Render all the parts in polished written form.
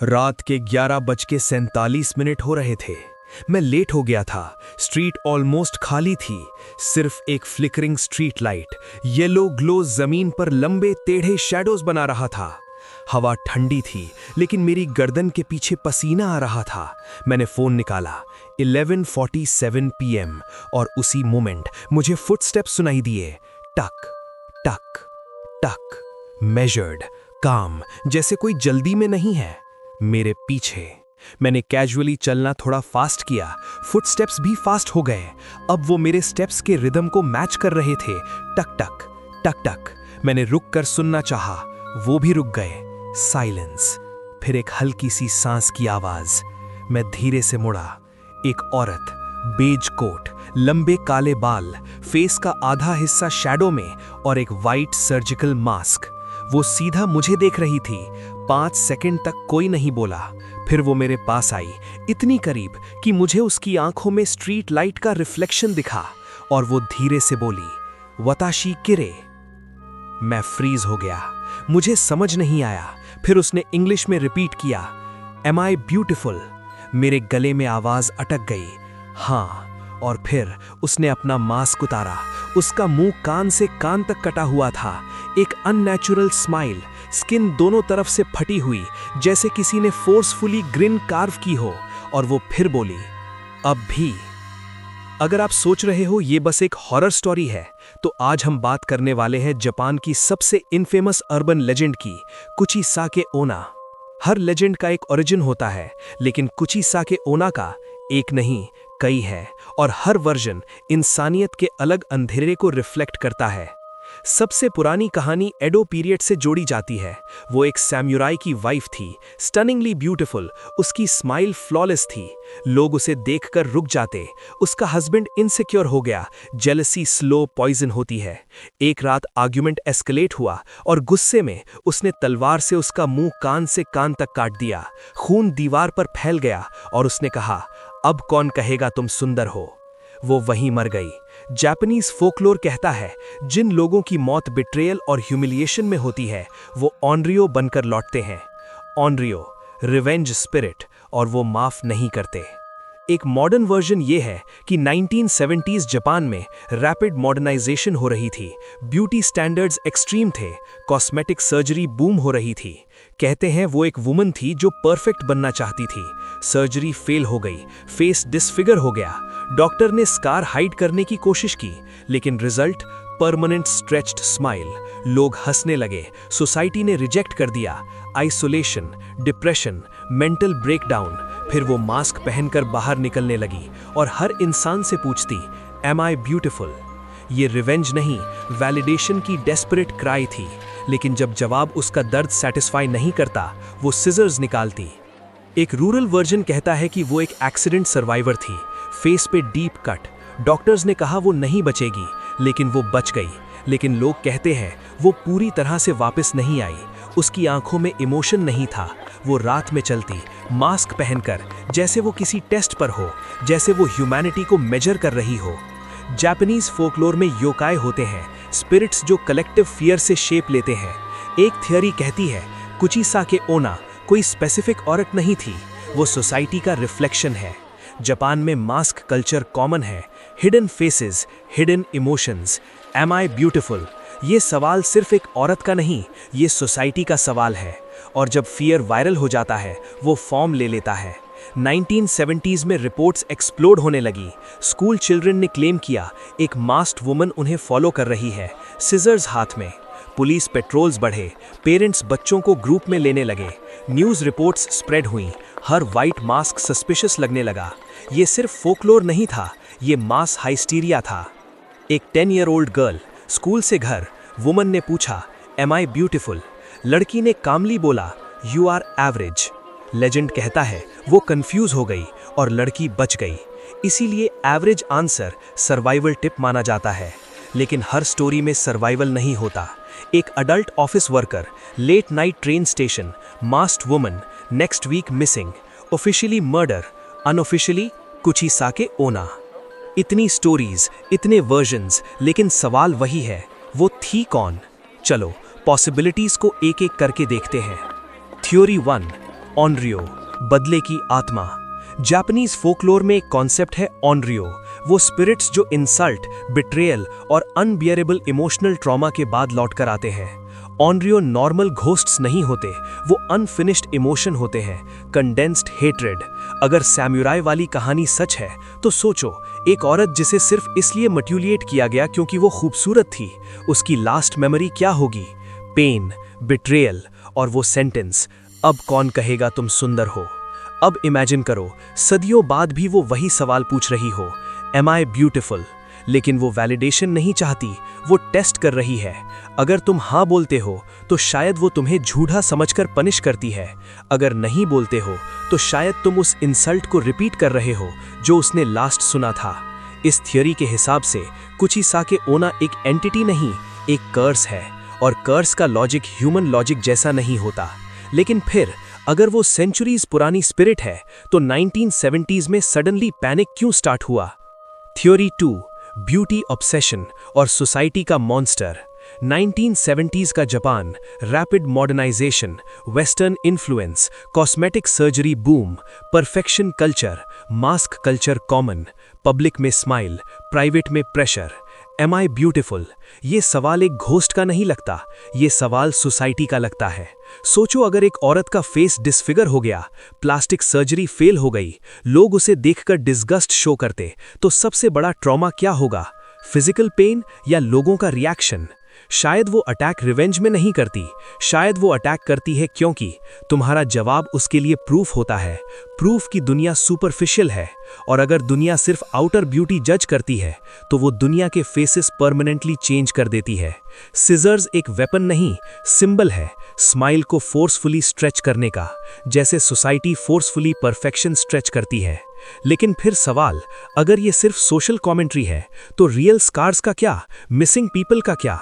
रात के 11:47 हो रहे थे। मैं लेट हो गया था। स्ट्रीट ऑलमोस्ट खाली थी। सिर्फ एक flickering street light yellow glow जमीन पर लंबे टेढ़े शैडोज बना रहा था। हवा ठंडी थी, लेकिन मेरी गर्दन के पीछे पसीना आ रहा था। मैंने फोन निकाला। 11:47 PM और उसी मोमेंट मुझे फुटस्टेप सुनाई दिए। टक टक टक। मेजर्ड, काम, जैसे कोई जल्दी में नहीं है। मेरे पीछे। मैंने कैजुअली चलना थोड़ा फास्ट किया। फुटस्टेप्स भी फास्ट हो गए। अब वो मेरे स्टेप्स के रिदम को मैच कर रहे थे। टक टक टक टक। मैंने रुक कर सुनना चाहा, वो भी रुक गए। साइलेंस। फिर एक हल्की सी सांस की आवाज। मैं धीरे से मुड़ा। एक औरत, बेज कोट, लंबे काले बाल, फेस का आधा हिस्सा शैडो में और एक वाइट सर्जिकल मास्क। वो सीधा मुझे देख रही थी। 5 सेकंड तक कोई नहीं बोला। फिर वो मेरे पास आई, इतनी करीब कि मुझे उसकी आंखों में स्ट्रीट लाइट का रिफ्लेक्शन दिखा, और वो धीरे से बोली, वताशी किरे। मैं फ्रीज हो गया। मुझे समझ नहीं आया। फिर उसने इंग्लिश में रिपीट किया, एम आई ब्यूटिफुल। मेरे गले में आवाज अटक गई। हाँ। और फिर उसने अपना मास्क उतारा। उसका मुंह कान से कान तक कटा हुआ था। एक अननेचुरल स्माइल, स्किन दोनों तरफ से फटी हुई, जैसे किसी ने फोर्सफुली ग्रिन कार्व की हो। और वो फिर बोली, अब भी। अगर आप सोच रहे हो ये बस एक हॉरर स्टोरी है, तो आज हम बात करने वाले हैं जापान की सबसे इनफेमस अर्बन लेजेंड की, कुचिसाके ओना। हर लेजेंड का एक ओरिजिन होता है, लेकिन कुचिसाके ओना का एक नहीं, कई है, और हर वर्जन इंसानियत के अलग अंधेरे को रिफ्लेक्ट करता है। सबसे पुरानी कहानी एडो पीरियड से जोड़ी जाती है। वो एक सैमुराई की वाइफ थी, स्टनिंगली ब्यूटीफुल। उसकी स्माइल फ्लॉलेस थी। लोग उसे देखकर रुक जाते। उसका हस्बैंड इनसिक्योर हो गया। जेलसी स्लो पॉइजन होती है। एक रात आर्ग्यूमेंट एस्केलेट हुआ और गुस्से में उसने तलवार से उसका मुंह कान से कान तक काट दिया। खून दीवार पर फैल गया और उसने कहा, अब कौन कहेगा तुम सुंदर हो। वो वहीं मर गई। जापानीज फोकलोर कहता है, जिन लोगों की मौत बिट्रेयल और ह्यूमिलिएशन में होती है, वो ऑनरियो बनकर लौटते हैं। ऑनरियो, रिवेंज स्पिरिट, और वो माफ नहीं करते। एक मॉडर्न वर्जन ये है कि 1970s जापान में रैपिड मॉडर्नाइजेशन हो रही थी। ब्यूटी स्टैंडर्ड्स एक्सट्रीम थे। कॉस्मेटिक सर्जरी बूम हो रही थी। कहते हैं वो एक वुमन थी जो परफेक्ट बनना चाहती थी। सर्जरी फेल हो गई। फेस डिसफिगर हो गया। डॉक्टर ने स्कार हाइड करने की कोशिश की, लेकिन रिजल्ट परमानेंट स्ट्रेच्ड स्माइल। लोग हंसने लगे। सोसाइटी ने रिजेक्ट कर दिया। Isolation, depression, mental breakdown. फिर वो मास्क पहनकर बाहर निकलने लगी और हर इंसान से पूछती, एम आई ब्यूटिफुल। ये रिवेंज नहीं, वैलिडेशन की डेस्परेट क्राई थी। लेकिन जब जवाब उसका दर्द सेटिस्फाई नहीं करता, वो सिजर्स निकालती। एक रूरल वर्जन कहता है कि वो एक एक्सीडेंट सर्वाइवर थी। फेस पे डीप कट। डॉक्टर्स ने कहा वो नहीं बचेगी, लेकिन वो बच गई। लेकिन लोग कहते हैं वो पूरी तरह से वापस नहीं आई। उसकी आंखों में इमोशन नहीं था। वो रात में चलती, मास्क पहनकर, जैसे वो किसी टेस्ट पर हो, जैसे वो ह्यूमैनिटी को मेजर कर रही हो। जापानीज फोकलोर में योकाई होते हैं, स्पिरिट्स जो कलेक्टिव फियर से शेप लेते हैं। एक थियरी कहती है कुचिसाके ओना कोई स्पेसिफिक औरत नहीं थी, वो सोसाइटी का रिफ्लेक्शन है। जापान में मास्क कल्चर कॉमन है। Hidden faces, hidden emotions. Am I beautiful? ये सवाल सिर्फ एक औरत का नहीं, ये सोसाइटी का सवाल है। और जब फियर वायरल हो जाता है, वो फॉर्म ले लेता है। 1970s में रिपोर्ट्स एक्सप्लोड होने लगी। स्कूल चिल्ड्रन ने क्लेम किया एक मास्क्ड वुमन उन्हें फॉलो कर रही है, सिजर्स हाथ में। पुलिस पेट्रोल्स बढ़े। पेरेंट्स बच्चों को ग्रुप में लेने लगे। न्यूज़ रिपोर्ट्स स्प्रेड हुई। हर वाइट मास्क सस्पिशियस लगने लगा। ये सिर्फ फोकलोर नहीं था, ये मास हाइस्टीरिया था। एक 10-year-old गर्ल, स्कूल से घर। वुमन ने पूछा, एम आई ब्यूटिफुल? लड़की ने कामली बोला, यू आर एवरेज। लेजेंड कहता है वो कंफ्यूज हो गई और लड़की बच गई। इसीलिए एवरेज आंसर सर्वाइवल टिप माना जाता है। लेकिन हर स्टोरी में सर्वाइवल नहीं होता। एक adult office worker, late night train station, masked woman, next week missing, officially murder, unofficially Kuchisake Onna. इतनी स्टोरीज, इतने वर्जन्स, लेकिन सवाल वही है, वो थी कौन? चलो पॉसिबिलिटीज को एक एक करके देखते हैं। थ्योरी 1, ऑनरियो, बदले की आत्मा। जापानीज फोकलोर में एक कॉन्सेप्ट है ऑनरियो, वो स्पिरिट्स जो इंसल्ट, बिट्रेयल और अनबियरेबल इमोशनल ट्रॉमा के बाद लौटकर आते हैं। ऑनरियो नॉर्मल घोस्ट्स नहीं होते, वो अनफिनिश्ड इमोशन होते हैं, कंडेंस्ड हेट्रेड। अगर सैमुराई वाली कहानी सच है तो सोचो, एक औरत जिसे सिर्फ इसलिए मट्यूलिएट किया गया क्योंकि वो खूबसूरत थी, उसकी लास्ट मेमोरी क्या होगी? पेन, बिट्रेयल और वो सेंटेंस, अब कौन कहेगा तुम सुंदर हो। अब इमेजिन करो, सदियों बाद भी वो वही सवाल पूछ रही हो, एम आई ब्यूटिफुल? लेकिन वो वैलिडेशन नहीं चाहती, वो टेस्ट कर रही है। अगर तुम हाँ बोलते हो तो शायद वो तुम्हें झूठा समझकर पनिश करती है। अगर नहीं बोलते हो तो शायद तुम उस इंसल्ट को रिपीट कर रहे हो जो उसने लास्ट सुना था। इस थियोरी के हिसाब से कुचिसाके ओना एक एंटिटी नहीं, एक कर्स है, और कर्स का लॉजिक ह्यूमन लॉजिक जैसा नहीं होता। लेकिन फिर अगर वो सेंचुरीज पुरानी स्पिरिट है तो 1970s में सडनली पैनिक क्यों स्टार्ट हुआ? थ्योरी 2, ब्यूटी ऑब्सेशन और सोसाइटी का मॉन्स्टर। 1970s का Japan, rapid modernization, western influence, cosmetic surgery boom, perfection culture, mask culture common, public में स्माइल, प्राइवेट में प्रेशर। Am I beautiful? ये सवाल एक घोस्ट का नहीं लगता, ये सवाल सोसाइटी का लगता है। सोचो, अगर एक औरत का फेस डिसफिगर हो गया, प्लास्टिक सर्जरी फेल हो गई, लोग उसे देखकर डिस्गस्ट शो करते, तो सबसे बड़ा ट्रॉमा क्या होगा? फिजिकल पेन या लोगों का रिएक्शन? शायद वो अटैक रिवेंज में नहीं करती, शायद वो अटैक करती है क्योंकि तुम्हारा जवाब उसके लिए प्रूफ होता है, प्रूफ कि दुनिया सुपरफिशियल है। और अगर दुनिया सिर्फ आउटर ब्यूटी जज करती है तो वो दुनिया के फेसेस परमानेंटली चेंज कर देती है। सिजर्स एक वेपन नहीं, सिंबल है, स्माइल को फोर्सफुली स्ट्रेच करने का, जैसे सोसाइटी फोर्सफुली परफेक्शन स्ट्रेच करती है। लेकिन फिर सवाल, अगर ये सिर्फ सोशल कमेंट्री है तो रियल स्कार्स का क्या, मिसिंग पीपल का क्या?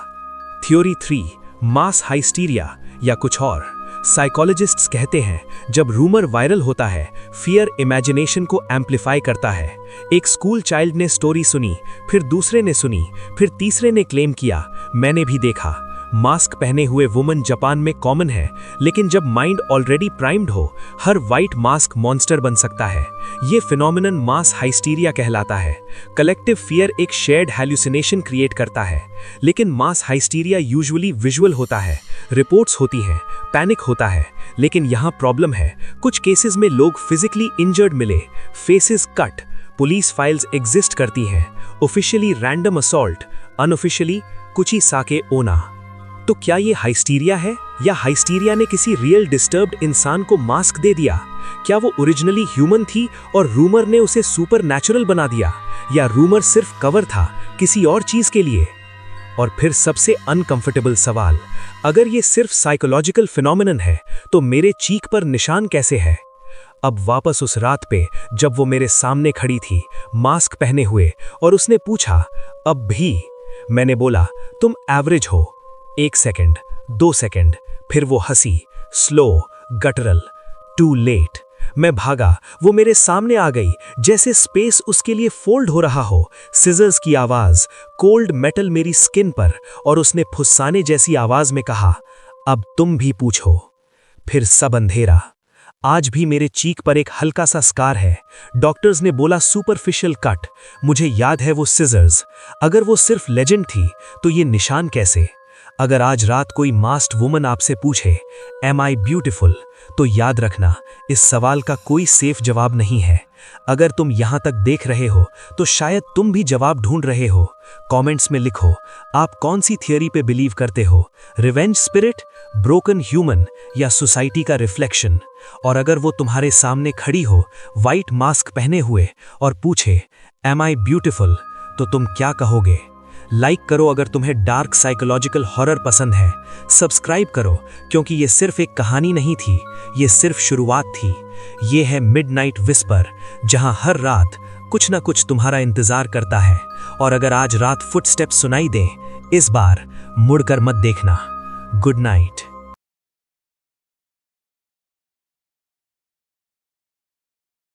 थ्योरी 3, मास हाइस्टीरिया या कुछ और। साइकोलॉजिस्ट्स कहते हैं जब रूमर वायरल होता है, फियर इमेजिनेशन को एम्प्लीफाई करता है। एक स्कूल चाइल्ड ने स्टोरी सुनी, फिर दूसरे ने सुनी, फिर तीसरे ने क्लेम किया, मैंने भी देखा। मास्क पहने हुए वुमन जापान में कॉमन है, लेकिन जब माइंड ऑलरेडी प्राइम्ड हो, हर वाइट मास्क मॉन्स्टर बन सकता है। ये फिनोमिनन मास हाइस्टीरिया कहलाता है। कलेक्टिव फियर एक शेयर्ड हैल्यूसिनेशन क्रिएट करता है, लेकिन मास हाइस्टीरिया यूजुअली विजुअल होता है, रिपोर्ट्स होती हैं, पैनिक होता है। लेकिन यहाँ प्रॉब्लम है, कुछ केसेस में लोग फिजिकली इंजर्ड मिले, faces cut, police files exist करती हैं, officially random assault, unofficially Kuchisake ओना। तो क्या ये हाइस्टीरिया है, या हाइस्टीरिया ने किसी रियल डिस्टर्ब्ड इंसान को मास्क दे दिया? क्या वो ओरिजिनली ह्यूमन थी और रूमर ने उसे सुपर नेचुरल बना दिया, या रूमर सिर्फ कवर था किसी और चीज के लिए? और फिर सबसे अनकंफर्टेबल सवाल, अगर ये सिर्फ साइकोलॉजिकल फिनोमिनन है तो मेरे चीक पर निशान कैसे है? अब वापस उस रात पे जब वो मेरे सामने खड़ी थी, मास्क पहने हुए, और उसने पूछा, अब भी? मैंने बोला, तुम एवरेज हो। 1 सेकंड, 2 सेकंड, फिर वो हंसी, स्लो, गटरल, टू लेट। मैं भागा, वो मेरे सामने आ गई, जैसे स्पेस उसके लिए फोल्ड हो रहा हो। सिजर्स की आवाज, कोल्ड मेटल मेरी स्किन पर, और उसने फुस्साने जैसी आवाज में कहा, अब तुम भी पूछो। फिर सब अंधेरा। आज भी मेरे चीक पर एक हल्का सा स्कार है। डॉक्टर्स ने बोला सुपरफिशियल कट। मुझे याद है वो सिजर्स। अगर वो सिर्फ लेजेंड थी तो ये निशान कैसे? अगर आज रात कोई मास्क्ड वुमन आपसे पूछे, एम आई ब्यूटिफुल, तो याद रखना, इस सवाल का कोई सेफ जवाब नहीं है। अगर तुम यहां तक देख रहे हो तो शायद तुम भी जवाब ढूंढ रहे हो। कमेंट्स में लिखो, आप कौन सी थियरी पे बिलीव करते हो, रिवेंज स्पिरिट, ब्रोकन ह्यूमन, या सोसाइटी का रिफ्लेक्शन? और अगर वो तुम्हारे सामने खड़ी हो, वाइट मास्क पहने हुए, और पूछे, एम आई ब्यूटिफुल, तो तुम क्या कहोगे? लाइक करो अगर तुम्हें डार्क साइकोलॉजिकल हॉरर पसंद है। सब्सक्राइब करो, क्योंकि ये सिर्फ एक कहानी नहीं थी, ये सिर्फ शुरुआत थी। ये है मिडनाइट विस्पर, जहां हर रात कुछ ना कुछ तुम्हारा इंतजार करता है। और अगर आज रात फुटस्टेप्स सुनाई दें, इस बार मुड़कर मत देखना। Good night.